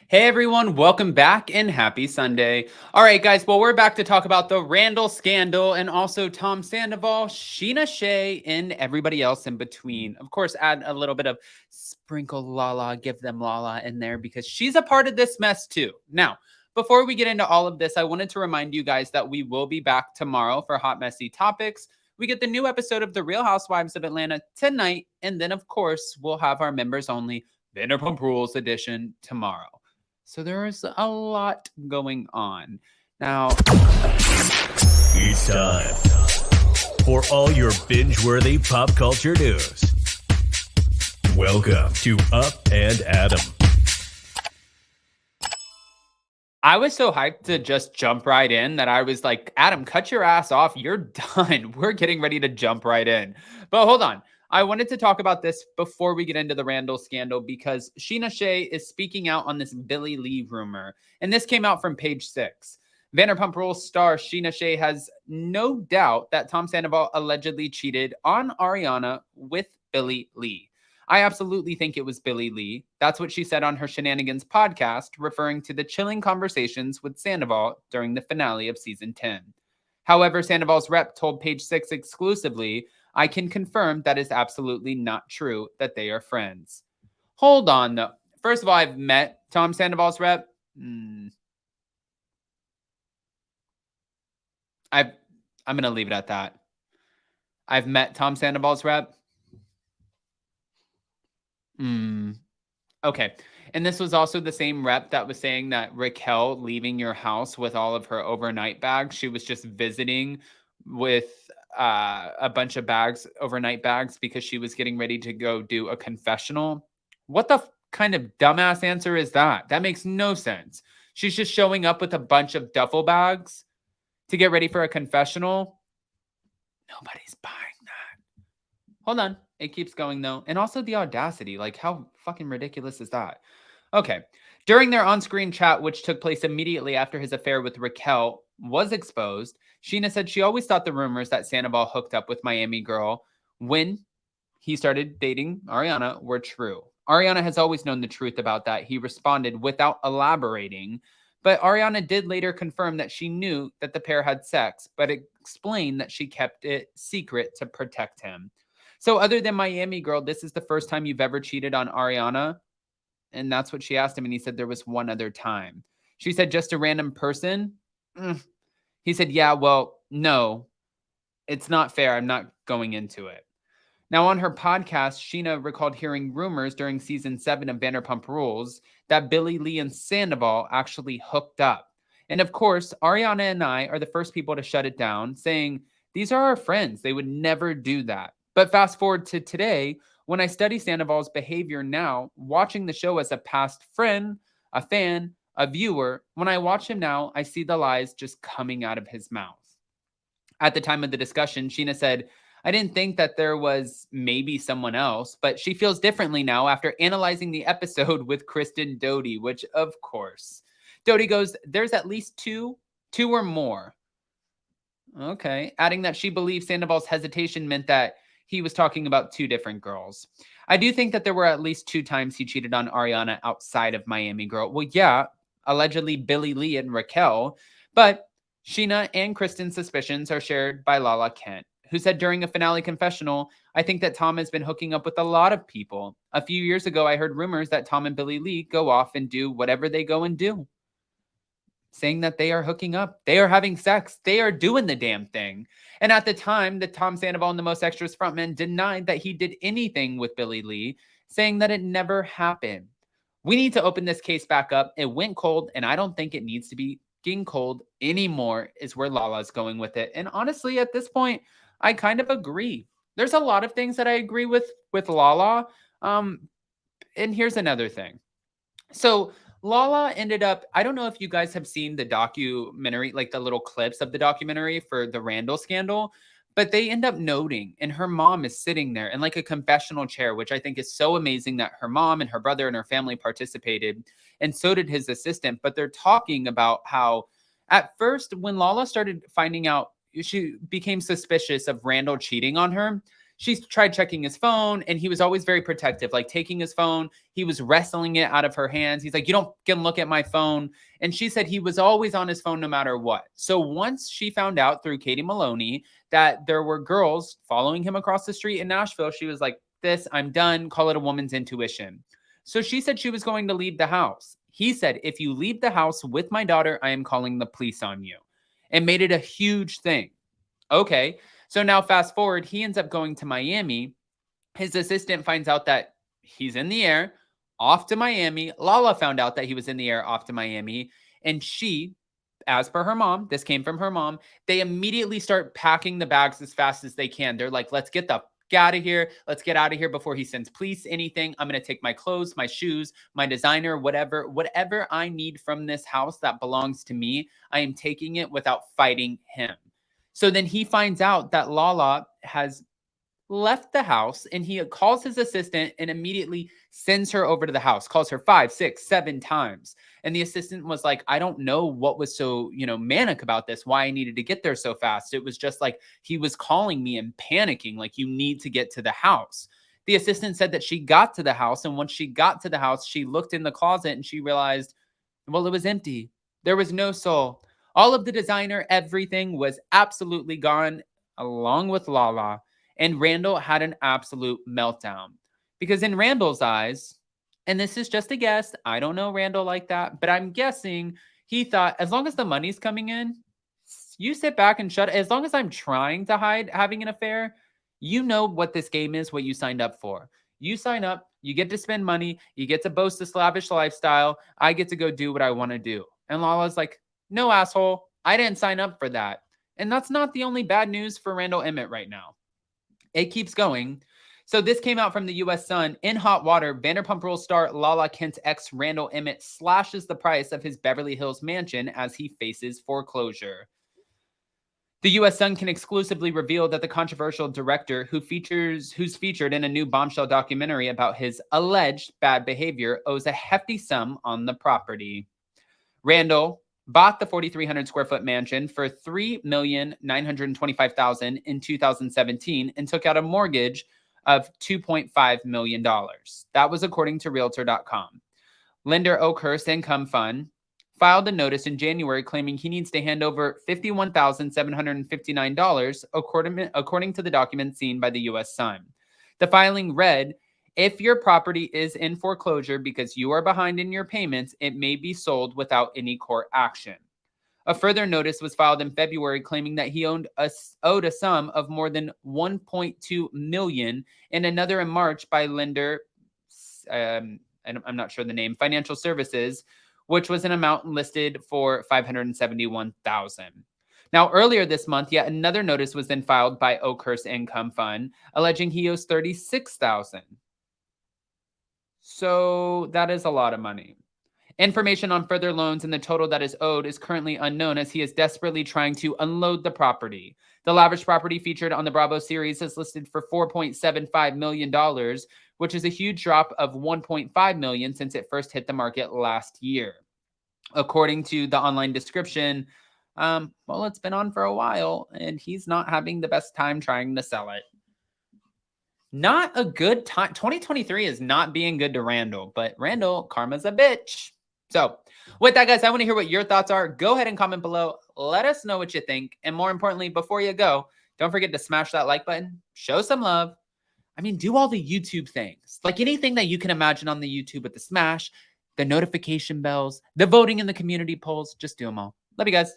Hey everyone, welcome back and happy Sunday. All right, guys, well, we're back to talk about the Randall scandal and also Tom Sandoval, Sheena Shea, and everybody else in between. Of course, add a little bit of sprinkle Lala, give them Lala in there because she's a part of this mess too. Now, before we get into all of this, I wanted to remind you guys that we will be back tomorrow for Hot Messy Topics. We get the new episode of The Real Housewives of Atlanta tonight, and then, of course, we'll have our members only Vanderpump Rules edition tomorrow. So there is a lot going on. Now, it's time for all your binge-worthy pop culture news. Welcome to Up and Adam. I was so hyped to just jump right in that I was like, Adam, cut your ass off. You're done. We're getting ready to jump right in. But hold on. I wanted to talk about this before we get into the Randall scandal because Sheena Shea is speaking out on this Billy Lee rumor. And this came out from Page 6. Vanderpump Rules star Sheena Shea has no doubt that Tom Sandoval allegedly cheated on Ariana with Billy Lee. I absolutely think it was Billy Lee. That's what she said on her Shenanigans podcast, referring to the chilling conversations with Sandoval during the finale of season 10. However, Sandoval's rep told Page 6 exclusively, I can confirm that is absolutely not true, that they are friends. Hold on, though. First of all, I've met Tom Sandoval's rep. I'm going to leave it at that. I've met Tom Sandoval's rep. Okay. And this was also the same rep that was saying that Raquel leaving your house with all of her overnight bags, she was just visiting with a bunch of bags, overnight bags, because she was getting ready to go do a confessional. What the kind of dumbass answer is that? That makes no sense. She's just showing up with a bunch of duffel bags to get ready for a confessional. Nobody's buying that. Hold on. It keeps going though. And also the audacity. Like, how fucking ridiculous is that? Okay. During their on-screen chat, which took place immediately after his affair with Raquel was exposed, Sheena said she always thought the rumors that Sandoval hooked up with Miami girl when he started dating Ariana were true. Ariana has always known the truth about that. He responded without elaborating. But Ariana did later confirm that she knew that the pair had sex, but explained that she kept it secret to protect him. So other than Miami girl, this is the first time you've ever cheated on Ariana? And that's what she asked him. And he said there was one other time. She said, just a random person? He said, yeah, well, no, it's not fair. I'm not going into it. Now, on her podcast, Sheena recalled hearing rumors during season 7 of Vanderpump Rules that Billy Lee and Sandoval actually hooked up. And of course, Ariana and I are the first people to shut it down, saying, these are our friends. They would never do that. But fast forward to today, when I study Sandoval's behavior now, watching the show as a past friend, a fan, a viewer, when I watch him now, I see the lies just coming out of his mouth. At the time of the discussion, Sheena said, I didn't think that there was maybe someone else, but she feels differently now after analyzing the episode with Kristen Doty, which of course. Doty goes, there's at least two or more. Okay, adding that she believes Sandoval's hesitation meant that he was talking about two different girls. I do think that there were at least 2 times he cheated on Ariana outside of Miami Girl. Well, yeah, allegedly Billy Lee and Raquel, but Sheena and Kristen's suspicions are shared by Lala Kent, who said during a finale confessional, I think that Tom has been hooking up with a lot of people. A few years ago, I heard rumors that Tom and Billy Lee go off and do whatever they go and do. Saying that they are hooking up. They are having sex. They are doing the damn thing. And at the time, the Tom Sandoval and the Most Extras frontman denied that he did anything with Billy Lee, saying that it never happened. We need to open this case back up. It went cold, and I don't think it needs to be getting cold anymore, is where Lala's going with it. And honestly, at this point, I kind of agree. There's a lot of things that I agree with Lala. And here's another thing. So Lala ended up, I don't know if you guys have seen the documentary, like the little clips of the documentary for the Randall scandal, but they end up noting, and her mom is sitting there in like a confessional chair, which I think is so amazing that her mom and her brother and her family participated, and so did his assistant. But they're talking about how at first, when Lala started finding out, she became suspicious of Randall cheating on her. she tried checking his phone, and he was always very protective, like taking his phone. He was wrestling it out of her hands. He's like, you don't get look at my phone. And she said he was always on his phone no matter what. So once she found out through Katie Maloney that there were girls following him across the street in Nashville, she was like, I'm done. Call it a woman's intuition. So she said she was going to leave the house. He said, if you leave the house with my daughter, I am calling the police on you, and made it a huge thing. Okay. So now fast forward, he ends up going to Miami. His assistant finds out that he's in the air off to Miami. Lala found out that he was in the air off to Miami. And she, as per her mom, this came from her mom, they immediately start packing the bags as fast as they can. They're like, let's get the out of here. Let's get out of here before he sends police anything. I'm going to take my clothes, my shoes, my designer, whatever I need from this house that belongs to me. I am taking it without fighting him. So then he finds out that Lala has left the house, and he calls his assistant and immediately sends her over to the house, calls her 5, 6, 7 times. And the assistant was like, I don't know what was so, manic about this, why I needed to get there so fast. It was just like he was calling me and panicking, like, you need to get to the house. The assistant said that she got to the house, and once she got to the house, she looked in the closet and she realized, well, it was empty. There was no soul. All of the designer, everything was absolutely gone, along with Lala. And Randall had an absolute meltdown, because in Randall's eyes, and this is just a guess, I don't know Randall like that, but I'm guessing he thought, as long as the money's coming in, you sit back and shut. As long as I'm trying to hide having an affair, you know what this game is, what you signed up for. You sign up, you get to spend money, you get to boast this lavish lifestyle. I get to go do what I want to do. And Lala's like, no, asshole, I didn't sign up for that. And that's not the only bad news for Randall Emmett right now. It keeps going. So this came out from the US Sun. In hot water, Vanderpump Rules star Lala Kent's ex Randall Emmett slashes the price of his Beverly Hills mansion as he faces foreclosure. The US Sun can exclusively reveal that the controversial director, who's featured in a new bombshell documentary about his alleged bad behavior, owes a hefty sum on the property. Randall bought the 4,300 square foot mansion for $3,925,000 in 2017 and took out a mortgage of $2.5 million. That was according to Realtor.com. Lender Oakhurst Income Fund filed a notice in January claiming he needs to hand over $51,759, according to the document seen by the U.S. Sun. The filing read, if your property is in foreclosure because you are behind in your payments, it may be sold without any court action. A further notice was filed in February claiming that he owed a sum of more than $1.2 million, and another in March by lender, and I'm not sure the name, Financial Services, which was an amount listed for $571,000. Now, earlier this month, yet another notice was then filed by Oakhurst Income Fund, alleging he owes $36,000. So that is a lot of money. Information on further loans and the total that is owed is currently unknown, as he is desperately trying to unload the property. The lavish property featured on the Bravo series is listed for $4.75 million, which is a huge drop of $1.5 million since it first hit the market last year. According to the online description, it's been on for a while, and he's not having the best time trying to sell it. Not a good time. 2023 is not being good to Randall, but Randall, karma's a bitch. So with that, guys, I want to hear what your thoughts are. Go ahead and comment below. Let us know what you think. And more importantly, before you go, don't forget to smash that like button. Show some love. I mean, do all the YouTube things. Like anything that you can imagine on the YouTube with the smash, the notification bells, the voting in the community polls. Just do them all. Love you guys.